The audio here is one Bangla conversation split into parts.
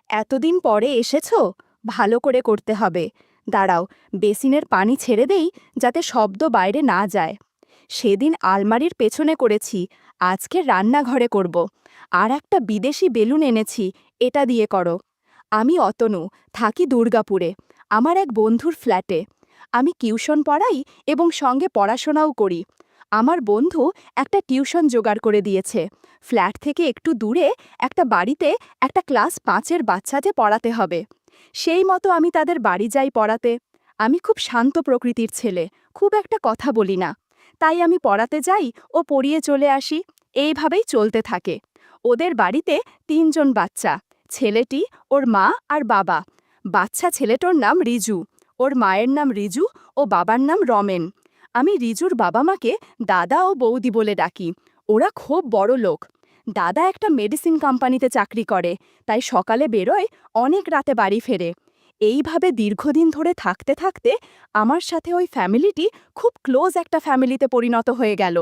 এতদিন পরে এসেছো? ভালো করে করতে হবে। দাঁড়াও, বেসিনের পানি ছেড়ে দেই যাতে শব্দ বাইরে না যায়। সেদিন আলমারির পেছনে করেছি, আজকে রান্নাঘরে করব। আর একটা বিদেশি বেলুন এনেছি, এটা দিয়ে করো। আমি অতনু, থাকি দুর্গাপুরে। আমার এক বন্ধুর ফ্ল্যাটে। আমি টিউশন পড়াই এবং সঙ্গে পড়াশোনাও করি। আমার বন্ধু একটা টিউশন জোগাড় করে দিয়েছে। ফ্ল্যাট থেকে একটু দূরে একটা বাড়িতে একটা ক্লাস 5-এর বাচ্চাকে পড়াতে হবে। সেই মতো আমি তাদের বাড়ি যাই পড়াতে। আমি খুব শান্ত প্রকৃতির ছেলে, খুব একটা কথা বলি না। তাই আমি পড়াতে যাই ও পড়িয়ে চলে আসি। এইভাবেই চলতে থাকে। ওদের বাড়িতে 3 জন বাচ্চা, ছেলেটি, ওর মা আর বাবা। বাচ্চা ছেলেটার নাম রিজু, ওর মায়ের নাম রিজু ও বাবার নাম রমেন। আমি রিজুর বাবা মাকে দাদা ও বৌদি বলে ডাকি। ওরা খুব বড় লোক। দাদা একটা মেডিসিন কোম্পানিতে চাকরি করে, তাই সকালে বেরোয়, অনেক রাতে বাড়ি ফেরে। এইভাবে দীর্ঘদিন ধরে থাকতে থাকতে আমার সাথে ওই ফ্যামিলিটি খুব ক্লোজ একটা ফ্যামিলিতে পরিণত হয়ে গেল।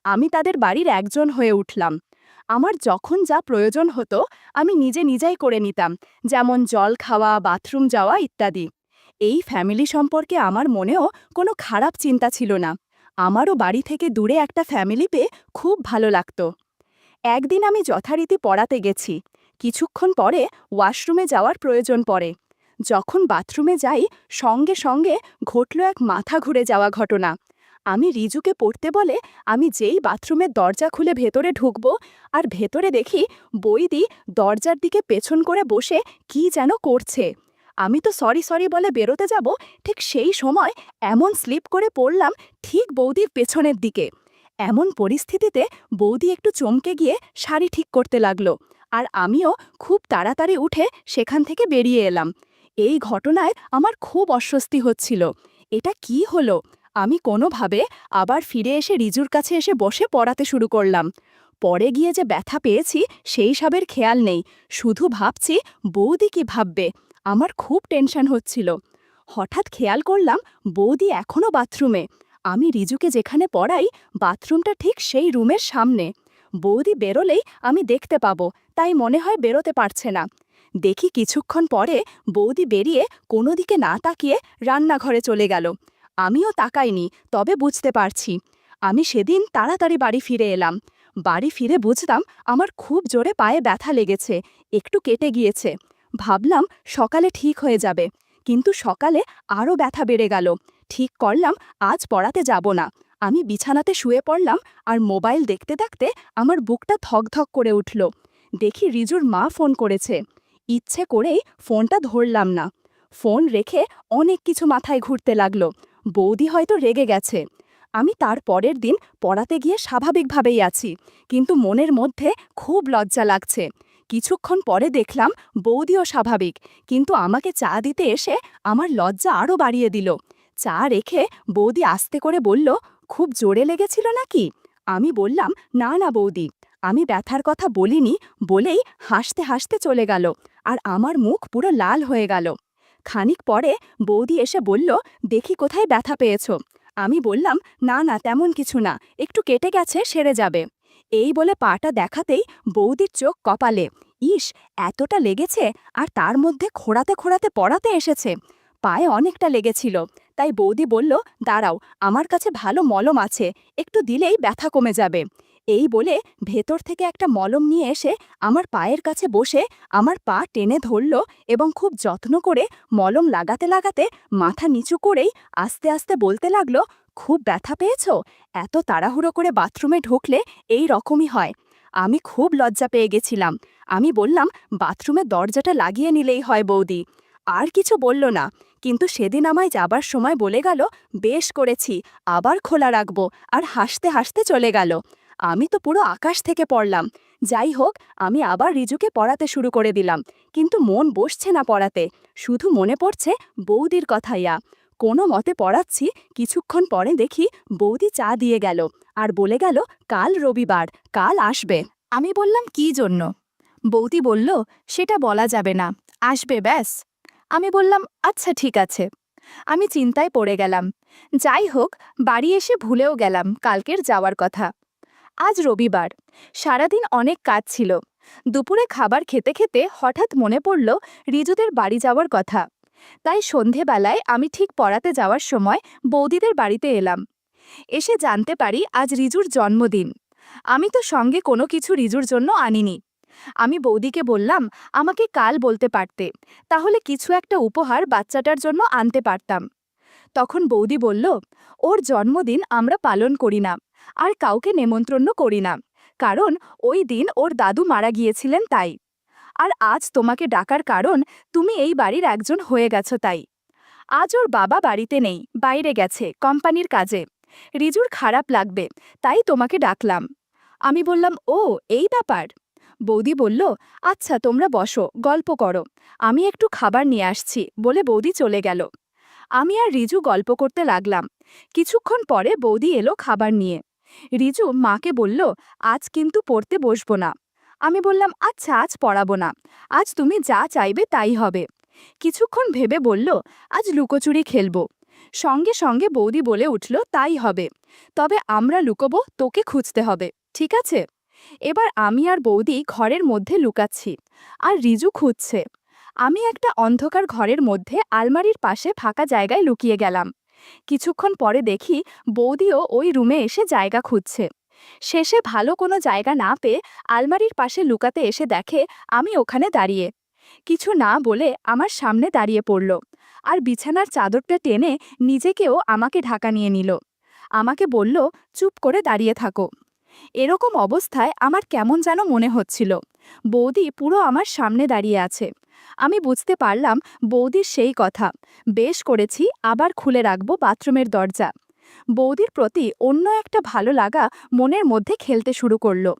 আমি তাদের বাড়ির একজন হয়ে উঠলাম। আমার যখন যা প্রয়োজন হতো আমি নিজে নিজেই করে নিতাম, যেমন জল খাওয়া, বাথরুম যাওয়া ইত্যাদি। এই ফ্যামিলি সম্পর্কে আমার মনেও কোনো খারাপ চিন্তা ছিল না। আমারও বাড়ি থেকে দূরে একটা ফ্যামিলি পেয়ে খুব ভালো লাগতো। একদিন আমি যথারীতি পড়াতে গেছি। কিছুক্ষণ পরে ওয়াশরুমে যাওয়ার প্রয়োজন পড়ে। যখন বাথরুমে যাই, সঙ্গে সঙ্গে ঘটল এক মাথা ঘুরে যাওয়া ঘটনা। আমি রিজুকে পড়তে বলে আমি যেই বাথরুমের দরজা খুলে ভেতরে ঢুকব, আর ভেতরে দেখি বৈদি দরজার দিকে পেছন করে বসে কি যেন করছে। আমি তো সরি সরি বলে বেরোতে যাব, ঠিক সেই সময় এমন স্লিপ করে পড়লাম ঠিক বৌদির পেছনের দিকে। এমন পরিস্থিতিতে বৌদি একটু চমকে গিয়ে শাড়ি ঠিক করতে লাগলো, আর আমিও খুব তাড়াতাড়ি উঠে সেখান থেকে বেরিয়ে এলাম। এই ঘটনায় আমার খুব অস্বস্তি হচ্ছিল। এটা কি হলো? আমি কোনোভাবে আবার ফিরে এসে রিজুর কাছে এসে বসে পড়াতে শুরু করলাম। পরে গিয়ে যে ব্যথা পেয়েছি সেই সবের খেয়াল নেই, শুধু ভাবছি বৌদি কি ভাববে। আমার খুব টেনশন হচ্ছিল। হঠাৎ খেয়াল করলাম বৌদি এখনও বাথরুমে। আমি রিজুকে যেখানে পড়াই, বাথরুমটা ঠিক সেই রুমের সামনে। বৌদি বেরোলেই আমি দেখতে পাবো, তাই মনে হয় বেরোতে পারছে না। দেখি কিছুক্ষণ পরে বৌদি বেরিয়ে কোনো দিকে না তাকিয়ে রান্নাঘরে চলে গেল। আমিও তাকাইনি, তবে বুঝতে পারছি। আমি সেদিন তাড়াতাড়ি বাড়ি ফিরে এলাম। বাড়ি ফিরে বুঝলাম আমার খুব জোরে পায়ে ব্যথা লেগেছে, একটু কেটে গিয়েছে। ভাবলাম সকালে ঠিক হয়ে যাবে, কিন্তু সকালে আরও ব্যথা বেড়ে গেল। ঠিক করলাম আজ পড়াতে যাব না। আমি বিছানাতে শুয়ে পড়লাম, আর মোবাইল দেখতে দেখতে আমার বুকটা থকথক করে উঠল। দেখি রিজুর মা ফোন করেছে। ইচ্ছে করেই ফোনটা ধরলাম না। ফোন রেখে অনেক কিছু মাথায় ঘুরতে লাগলো। বৌদি হয়তো রেগে গেছে। আমি তার পরের দিন পড়াতে গিয়ে স্বাভাবিকভাবেই আছি, কিন্তু মনের মধ্যে খুব লজ্জা লাগছে। কিছুক্ষণ পরে দেখলাম বৌদিও স্বাভাবিক, কিন্তু আমাকে চা দিতে এসে আমার লজ্জা আরও বাড়িয়ে দিল। চা রেখে বৌদি আস্তে করে বলল, খুব জোরে লেগেছিল নাকি? আমি বললাম, না না বৌদি, আমি ব্যথার কথা বলিনি, বলেই হাসতে হাসতে চলে গেল, আর আমার মুখ পুরো লাল হয়ে গেল। খানিক পরে বৌদি এসে বলল, দেখি কোথায় ব্যথা পেয়েছ? আমি বললাম, না না তেমন কিছু না, একটু কেটে গেছে, সেরে যাবে। এই বলে পাটা দেখাতেই বৌদির চোখ কপালে। ইস, এতটা লেগেছে, আর তার মধ্যে খোঁড়াতে খোঁড়াতে পড়াতে এসেছে। পায়ে অনেকটা লেগেছিল, তাই বৌদি বলল, দাঁড়াও, আমার কাছে ভালো মলম আছে, একটু দিলেই ব্যথা কমে যাবে। এই বলে ভেতর থেকে একটা মলম নিয়ে এসে আমার পায়ের কাছে বসে আমার পা টেনে ধরল, এবং খুব যত্ন করে মলম লাগাতে লাগাতে মাথা নিচু করেই আস্তে আস্তে বলতে লাগলো, খুব ব্যথা পেয়েছ? এত তাড়াহুড়ো করে বাথরুমে ঢুকলে এই রকমই হয়। আমি খুব লজ্জা পেয়ে গেছিলাম। আমি বললাম, বাথরুমের দরজাটা লাগিয়ে নিলেই হয় বৌদি। আর কিছু বলল না, কিন্তু সেদিন আমায় যাবার সময় বলে গেল, বেশ করেছি, আবার খোলা রাখবো, আর হাসতে হাসতে চলে গেল। আমি তো পুরো আকাশ থেকে পড়লাম। যাই হোক, আমি আবার রিজুকে পড়াতে শুরু করে দিলাম, কিন্তু মন বসছে না পড়াতে, শুধু মনে পড়ছে বৌদির কথাইয়া। কোনো মতে পড়াচ্ছি, কিছুক্ষণ পরে দেখি বৌদি চা দিয়ে গেল, আর বলে গেল, কাল রবিবার, কাল আসবে। আমি বললাম, কি জন্য? বৌদি বলল, সেটা বলা যাবে না, আসবে ব্যাস। আমি বললাম, আচ্ছা ঠিক আছে। আমি চিন্তায় পড়ে গেলাম। যাই হোক, বাড়ি এসে ভুলেও গেলাম কালকের যাওয়ার কথা। আজ রবিবার, সারাদিন অনেক কাজ ছিল। দুপুরে খাবার খেতে খেতে হঠাৎ মনে পড়ল রিজুদের বাড়ি যাওয়ার কথা। তাই সন্ধেবেলায় আমি ঠিক পড়াতে যাওয়ার সময় বৌদিদের বাড়িতে এলাম। এসে জানতে পারি আজ রিজুর জন্মদিন। আমি তো সঙ্গে কোনো কিছু রিজুর জন্য আনিনি। আমি বৌদিকে বললাম, আমাকে কাল বলতে পারতে, তাহলে কিছু একটা উপহার বাচ্চাটার জন্য আনতে পারতাম। তখন বৌদি বলল, ওর জন্মদিন আমরা পালন করি না, আর কাউকে নেমন্ত্রণ করি না, কারণ ওই দিন ওর দাদু মারা গিয়েছিলেন তাই। আর আজ তোমাকে ডাকার কারণ তুমি এই বাড়ির একজন হয়ে গেছো তাই। আজ ওর বাবা বাড়িতে নেই, বাইরে গেছে কোম্পানির কাজে। রিজুর খারাপ লাগবে, তাই তোমাকে ডাকলাম। আমি বললাম, ও এই ব্যাপার। বৌদি বলল, আচ্ছা তোমরা বসো, গল্প করো, আমি একটু খাবার নিয়ে আসছি বলে বৌদি চলে গেল। আমি আর রিজু গল্প করতে লাগলাম। কিছুক্ষণ পরে বৌদি এলো খাবার নিয়ে। রিজু মাকে বলল, আজ কিন্তু পড়তে বসবো না। আমি বললাম, আচ্ছা আজ পড়াবো না, আজ তুমি যা চাইবে তাই হবে। কিছুক্ষণ ভেবে বলল, আজ লুকোচুরি খেলবো। সঙ্গে সঙ্গে বৌদি বলে উঠল, তাই হবে, তবে আমরা লুকোবো, তোকে খুঁজতে হবে, ঠিক আছে? এবার আমি আর বৌদি ঘরের মধ্যে লুকাচ্ছি, আর রিজু খুঁজছে। আমি একটা অন্ধকার ঘরের মধ্যে আলমারির পাশে ফাঁকা জায়গায় লুকিয়ে গেলাম। কিছুক্ষণ পরে দেখি বৌদিও ওই রুমে এসে জায়গা খুঁজছে। শেষে ভালো কোনো জায়গা না পেয়ে আলমারির পাশে লুকাতে এসে দেখে আমি ওখানে দাঁড়িয়ে। কিছু না বলে আমার সামনে দাঁড়িয়ে পড়ল, আর বিছানার চাদরটা টেনে নিজেকেও আমাকে ঢাকা নিয়ে নিল। আমাকে বলল, চুপ করে দাঁড়িয়ে থাকো। এরকম অবস্থায় আমার কেমন যেন মনে হচ্ছিল। বৌদি পুরো আমার সামনে দাঁড়িয়ে আছে। আমি বুঝতে পারলাম বৌদির সেই কথা, বেশ করেছি আবার খুলে রাখবো বাথরুমের দরজা। বৌদির প্রতি অন্য একটা ভালো লাগা মনের মধ্যে খেলতে শুরু করলো।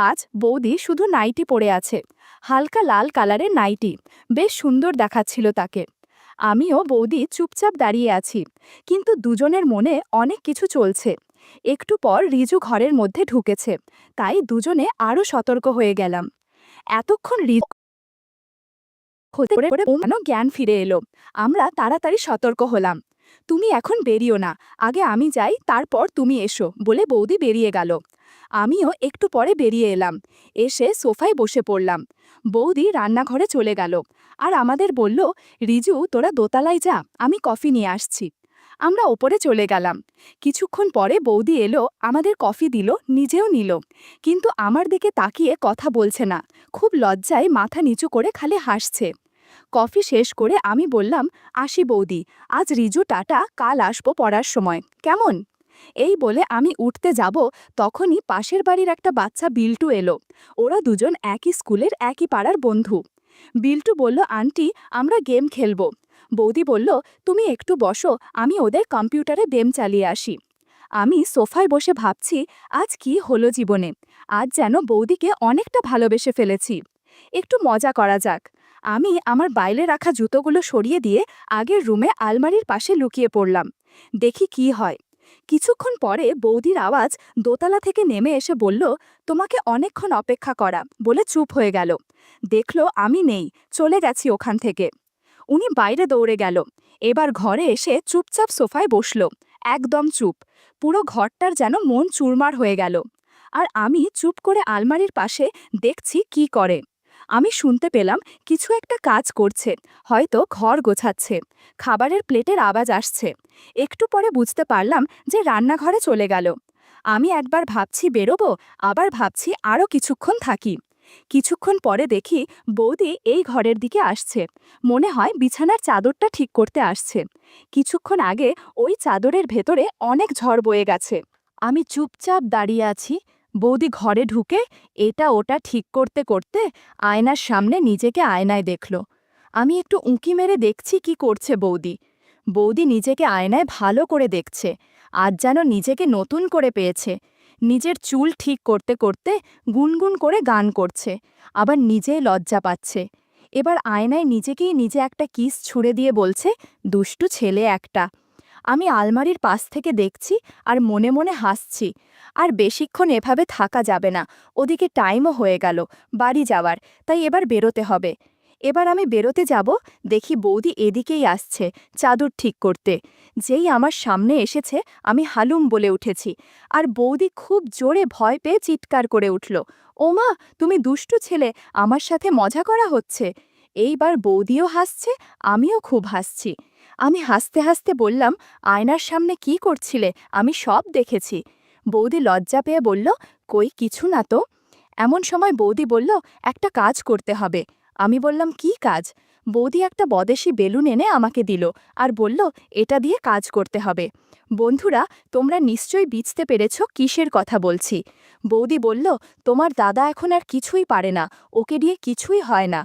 আজ বৌদি শুধু নাইটি পরে আছে, হালকা লাল কালারের নাইটি, বেশ সুন্দর দেখাচ্ছিল তাকে। আমিও বৌদি চুপচাপ দাঁড়িয়ে আছি, কিন্তু দুজনের মনে অনেক কিছু চলছে। একটু পর রিজু ঘরের মধ্যে ঢুকেছে, তাই দুজনে আরও সতর্ক হয়ে গেলাম। এতক্ষণ রিজু হতে করে কেন জ্ঞান ফিরে এলো। আমরা তাড়াতাড়ি সতর্ক হলাম। তুমি এখন বেরিও না, আগে আমি যাই, তারপর তুমি এসো বলে বৌদি বেরিয়ে গেল। আমিও একটু পরে বেরিয়ে এলাম, এসে সোফায় বসে পড়লাম। বৌদি রান্নাঘরে চলে গেল, আর আমাদের বলল, রিজু তোরা দোতলায় যা, আমি কফি নিয়ে আসছি। আমরা ওপরে চলে গেলাম। কিছুক্ষণ পরে বৌদি এলো, আমাদের কফি দিল, নিজেও নিল, কিন্তু আমার দিকে তাকিয়ে কথা বলছে না, খুব লজ্জায় মাথা নিচু করে খালি হাসছে। কফি শেষ করে আমি বললাম, আসি বৌদি, আজ রিজু টাটা, কাল আসবো পড়ার সময়, কেমন? এই বলে আমি উঠতে যাব, তখনই পাশের বাড়ির একটা বাচ্চা বিল্টু এলো। ওরা দুজন একই স্কুলের একই পাড়ার বন্ধু। বিল্টু বলল, আন্টি আমরা গেম খেলবো। বৌদি বলল, তুমি একটু বসো, আমি ওদের কম্পিউটারে গেম চালিয়ে আসি। আমি সোফায় বসে ভাবছি, আজ কি হলো জীবনে, আজ যেন বৌদিকে অনেকটা ভালোবেসে ফেলেছি। একটু মজা করা যাক। আমি আমার বাইরে রাখা জুতোগুলো সরিয়ে দিয়ে আগের রুমে আলমারির পাশে লুকিয়ে পড়লাম, দেখি কি হয়। কিছুক্ষণ পরে বৌদির আওয়াজ দোতলা থেকে নেমে এসে বলল, তোমাকে অনেকক্ষণ অপেক্ষা করা, বলে চুপ হয়ে গেল। দেখলো আমি নেই, চলে গেছি ওখান থেকে। উনি বাইরে দৌড়ে গেল। এবার ঘরে এসে চুপচাপ সোফায় বসল, একদম চুপ। পুরো ঘরটার যেন মন চুরমার হয়ে গেল। আর আমি চুপ করে আলমারির পাশে দেখছি কি করে। আমি শুনতে পেলাম কিছু একটা কাজ করছে, হয়তো ঘর গোছাচ্ছে। খাবারের প্লেটের আওয়াজ আসছে। একটু পরে বুঝতে পারলাম যে রান্নাঘরে চলে গেল। আমি একবার ভাবছি বেরোবো, আবার ভাবছি আরও কিছুক্ষণ থাকি। কিছুক্ষণ পরে দেখি বৌদি এই ঘরের দিকে আসছে, মনে হয় বিছানার চাদরটা ঠিক করতে আসছে। কিছুক্ষণ আগে ওই চাদরের ভেতরে অনেক ঝড় বয়ে গেছে। আমি চুপচাপ দাঁড়িয়ে আছি। বৌদি ঘরে ঢুকে এটা ওটা ঠিক করতে করতে আয়নার সামনে নিজেকে আয়নায় দেখল। আমি একটু উঁকি মেরে দেখছি কি করছে বৌদি। বৌদি নিজেকে আয়নায় ভালো করে দেখছে, আজ যেন নিজেকে নতুন করে পেয়েছে। নিজের চুল ঠিক করতে করতে গুনগুন করে গান করছে, আবার নিজেই লজ্জা পাচ্ছে। এবার আয়নায় নিজেকেই নিজে একটা কিস ছুঁড়ে দিয়ে বলছে, দুষ্টু ছেলে একটা। আমি আলমারির পাশ থেকে দেখছি আর মনে মনে হাসছি। আর বেশিক্ষণ এভাবে থাকা যাবে না, ওদিকে টাইমও হয়ে গেল বাড়ি যাওয়ার, তাই এবার বেরোতে হবে। এবার আমি বেরোতে যাব, দেখি বৌদি এদিকেই আসছে চাদর ঠিক করতে। যেই আমার সামনে এসেছে আমি হালুম বলে উঠেছি, আর বৌদি খুব জোরে ভয় পেয়ে চিৎকার করে উঠল, ওমা, তুমি দুষ্টু ছেলে, আমার সাথে মজা করা হচ্ছে। এইবার বৌদিও হাসছে, আমিও খুব হাসছি। আমি হাসতে হাসতে বললাম, আয়নার সামনে কি করছিলে, আমি সব দেখেছি। বৌদি লজ্জা পেয়ে বলল, কই কিছু না তো। এমন সময় বৌদি বলল, একটা কাজ করতে হবে। আমি বললাম, কি কাজ? বৌদি একটা বদেশি বেলুন এনে আমাকে দিল আর বলল, এটা দিয়ে কাজ করতে হবে। বন্ধুরা, তোমরা নিশ্চয়ই বুঝতে পেরেছ কিসের কথা বলছি। বৌদি বলল, তোমার দাদা এখন আর কিছুই পারে না, ওকে দিয়ে কিছুই হয় না।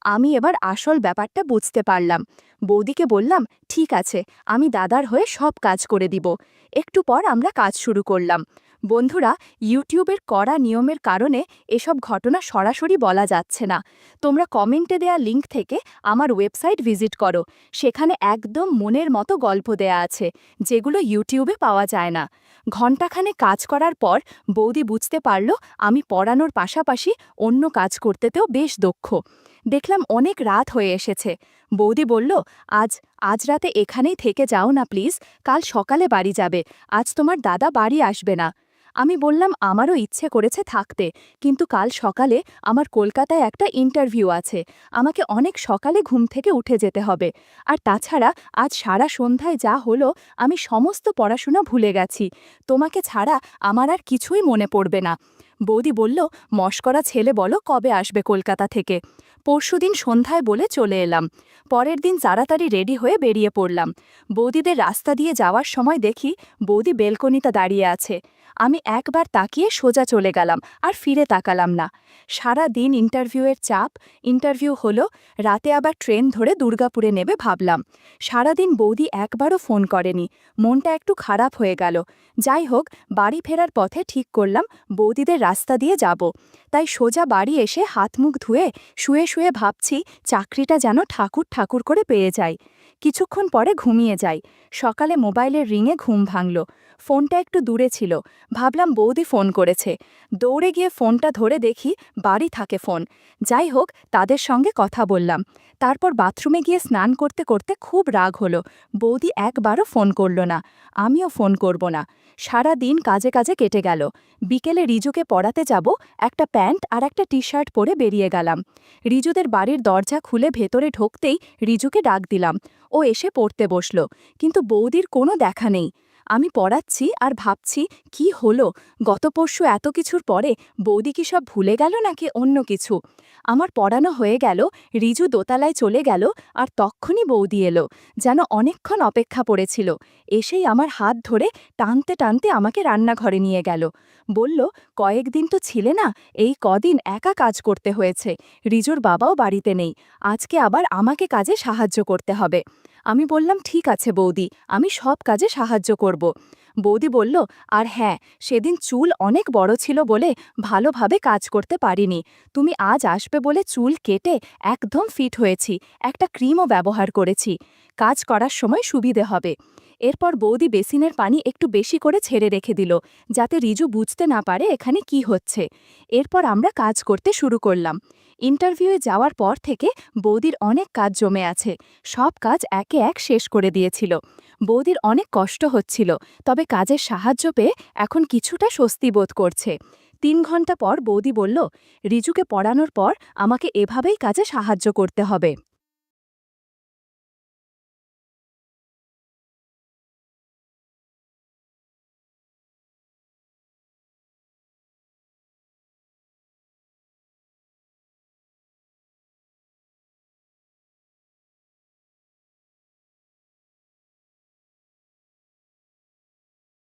আমি এবার আসল ব্যাপারটা বুঝতে পারলাম। বৌদিকে বললাম, ঠিক আছে, আমি দাদার হয়ে সব কাজ করে দিব। একটু পর আমরা কাজ শুরু করলাম। বন্ধুরা, ইউটিউবের কড়া নিয়মের কারণে এসব ঘটনা সরাসরি বলা যাচ্ছে না। তোমরা কমেন্টে দেয়া লিঙ্ক থেকে আমার ওয়েবসাইট ভিজিট করো, সেখানে একদম মনের মতো গল্প দেয়া আছে, যেগুলো ইউটিউবে পাওয়া যায় না। ঘণ্টাখানে কাজ করার পর বৌদি বুঝতে পারল আমি পড়ানোর পাশাপাশি অন্য কাজ করতেতেও বেশ দক্ষ। দেখলাম অনেক রাত হয়ে এসেছে। বৌদি বলল, আজ আজ রাতে এখানেই থেকে যাও না প্লিজ, কাল সকালে বাড়ি যাবে, আজ তোমার দাদা বাড়ি আসবে না। আমি বললাম, আমারও ইচ্ছে করেছে থাকতে, কিন্তু কাল সকালে আমার কলকাতায় একটা ইন্টারভিউ আছে, আমাকে অনেক সকালে ঘুম থেকে উঠে যেতে হবে। আর তাছাড়া আজ সারা সন্ধ্যায় যা হলো, আমি সমস্ত পড়াশোনা ভুলে গেছি, তোমাকে ছাড়া আমার আর কিছুই মনে পড়বে না। বৌদি বলল, মশকরা ছেলে, বলো কবে আসবে কলকাতা থেকে? পরশুদিন সন্ধ্যায় বলে চলে এলাম। পরের দিন তাড়াতাড়ি রেডি হয়ে বেরিয়ে পড়লাম। বৌদিদের রাস্তা দিয়ে যাওয়ার সময় দেখি বৌদি বেলকনিতে দাঁড়িয়ে আছে। আমি একবার তাকিয়ে সোজা চলে গেলাম, আর ফিরে তাকালাম না। সারা দিন ইন্টারভিউয়ের চাপ, ইন্টারভিউ হলো, রাতে আবার ট্রেন ধরে দুর্গাপুরে নেবে ভাবলাম। সারাদিন বৌদি একবারও ফোন করেনি, মনটা একটু খারাপ হয়ে গেল। যাই হোক, বাড়ি ফেরার পথে ঠিক করলাম বৌদিদের রাস্তা দিয়ে যাব। তাই সোজা বাড়ি এসে হাত মুখ ধুয়ে শুয়ে শুয়ে ভাবছি চাকরিটা যেন ঠাকুর ঠাকুর করে পেয়ে যাই। কিছুক্ষণ পরে ঘুমিয়ে যাই। সকালে মোবাইলের রিংয়ে ঘুম ভাঙল। ফোনটা একটু দূরে ছিল, ভাবলাম বৌদি ফোন করেছে। দৌড়ে গিয়ে ফোনটা ধরে দেখি বাড়ি থাকে ফোন। যাই হোক, তাদের সঙ্গে কথা বললাম। তারপর বাথরুমে গিয়ে স্নান করতে করতে খুব রাগ হলো, বৌদি একবারও ফোন করল না, আমিও ফোন করব না। সারা দিন কাজে কাজে কেটে গেল। বিকেলে রিজুকে পড়াতে যাব, একটা প্যান্ট আর একটা টি শার্ট পরে বেরিয়ে গেলাম। রিজুদের বাড়ির দরজা খুলে ভেতরে ঢুকতেই রিজুকে ডাক দিলাম। ও এসে পড়তে বসল, কিন্তু বৌদির কোনো দেখা নেই। আমি পড়াচ্ছি আর ভাবছি, কি হলো, গত পরশু এত কিছুর পরে বৌদি কি সব ভুলে গেল নাকি অন্য কিছু। আমার পড়ানো হয়ে গেল, রিজু দোতলায় চলে গেল, আর তক্ষুনি বৌদি এলো, যেন অনেকক্ষণ অপেক্ষা পড়েছিল। এসেই আমার হাত ধরে টানতে টানতে আমাকে রান্নাঘরে নিয়ে গেল। বলল, কয়েকদিন তো ছিলে না, এই কদিন একা কাজ করতে হয়েছে, রিজুর বাবাও বাড়িতে নেই, আজকে আবার আমাকে কাজে সাহায্য করতে হবে। আমি বললাম, ঠিক আছে বৌদি, আমি সব কাজে সাহায্য করব। বৌদি বলল, আর হ্যাঁ, সেদিন চুল অনেক বড় ছিল বলে ভালোভাবে কাজ করতে পারিনি, তুমি আজ আসবে বলে চুল কেটে একদম ফিট হয়েছি, একটা ক্রিমও ব্যবহার করেছি, কাজ করার সময় সুবিধে হবে। এরপর বৌদি বেসিনের পানি একটু বেশি করে ছেড়ে রেখে দিল, যাতে রিজু বুঝতে না পারে এখানে কি হচ্ছে। এরপর আমরা কাজ করতে শুরু করলাম। ইন্টারভিউয়ে যাওয়ার পর থেকে বৌদির অনেক কাজ জমে আছে, সব কাজ একে এক শেষ করে দিয়েছিল। বৌদির অনেক কষ্ট হচ্ছিল, তবে কাজের সাহায্য পেয়ে এখন কিছুটা স্বস্তি বোধ করছে। 3 ঘন্টা পর বৌদি বলল, রিজুকে পড়ানোর পর আমাকে এভাবেই কাজে সাহায্য করতে হবে।